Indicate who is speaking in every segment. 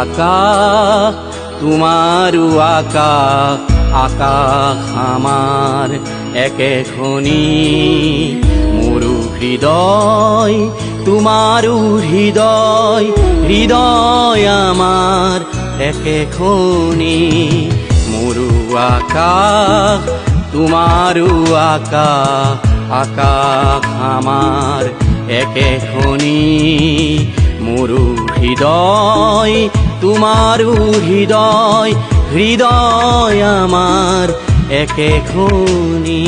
Speaker 1: আকাশ তোমাৰো আকাশ আকাশ আমাৰ একেখনি মোৰো হৃদয় তোমাৰো হৃদয় হৃদয় আমাৰ একেখনি মোৰো আকাশ তোমাৰো আকাশ আকাশ আমাৰ একেখনি মোৰো হৃদয় তোমাৰো হৃদয় হৃদয় আমাৰ একেখনি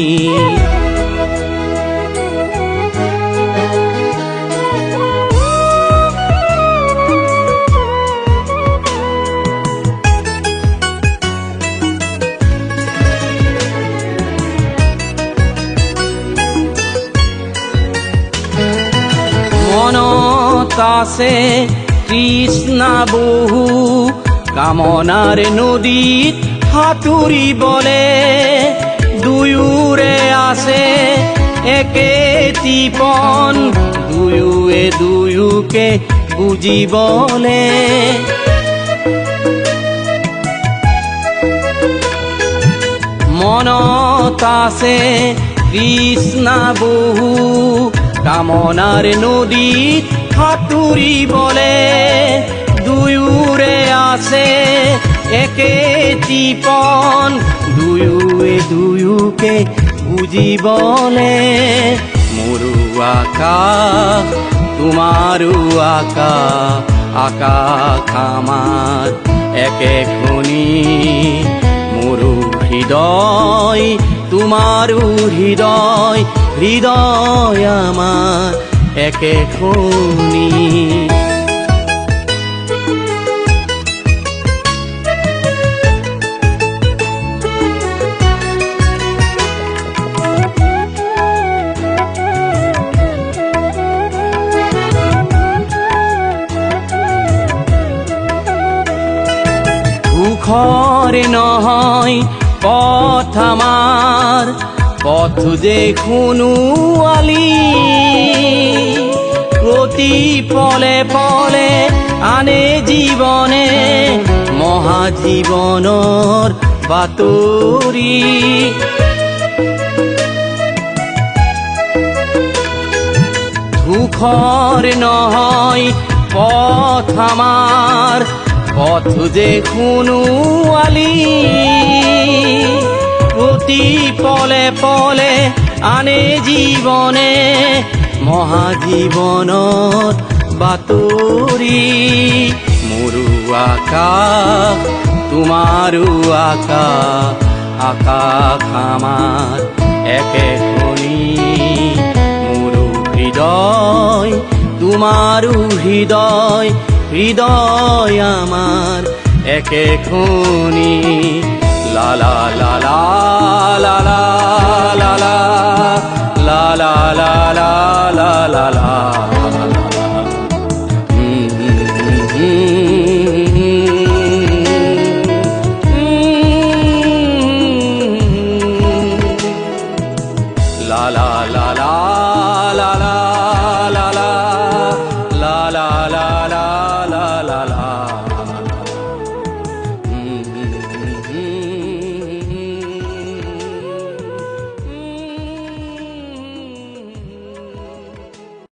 Speaker 1: মনত আছে তৃষ্ণা বহু কামনাৰ নদীত সাঁতুৰিবলে দুয়োৰে আছে একে টিপন দুয়োৱে দুয়োকে বুজিবলে মনত আছে তৃষ্ণা বহু কামনাৰ নদীত সাঁতুৰিবলে দুয়োৰে আছে একে টিপন দুয়োৱে দুয়োকে বুজিবলে মোৰো আকাশ তোমাৰো আকাশ আকাশ আমাৰ একেখনি মোৰো হৃদয় তোমাৰো হৃদয় হৃদয় আমাৰ একেখনি সুখৰ নহয় পথ আমাৰ পথ দেখোনো আলি প্ৰতি পলে পলে আনে জীৱনে মহাজীৱনৰ বাতৰি সুখৰ নহয় পথ আমাৰ পথ দেখোনো আলি প্ৰতি পলে পলে আনে জীৱনে মহাজীৱনৰ বাতৰি মোৰো আকাশ তোমাৰো আকাশ আকাশ আমাৰ একেখনি মোৰো হৃদয় তোমাৰো হৃদয় হৃদয় আমাৰ একেখনি লা লা লা লা লা লা লা লা লা লা লা লা লা লা লা la la la la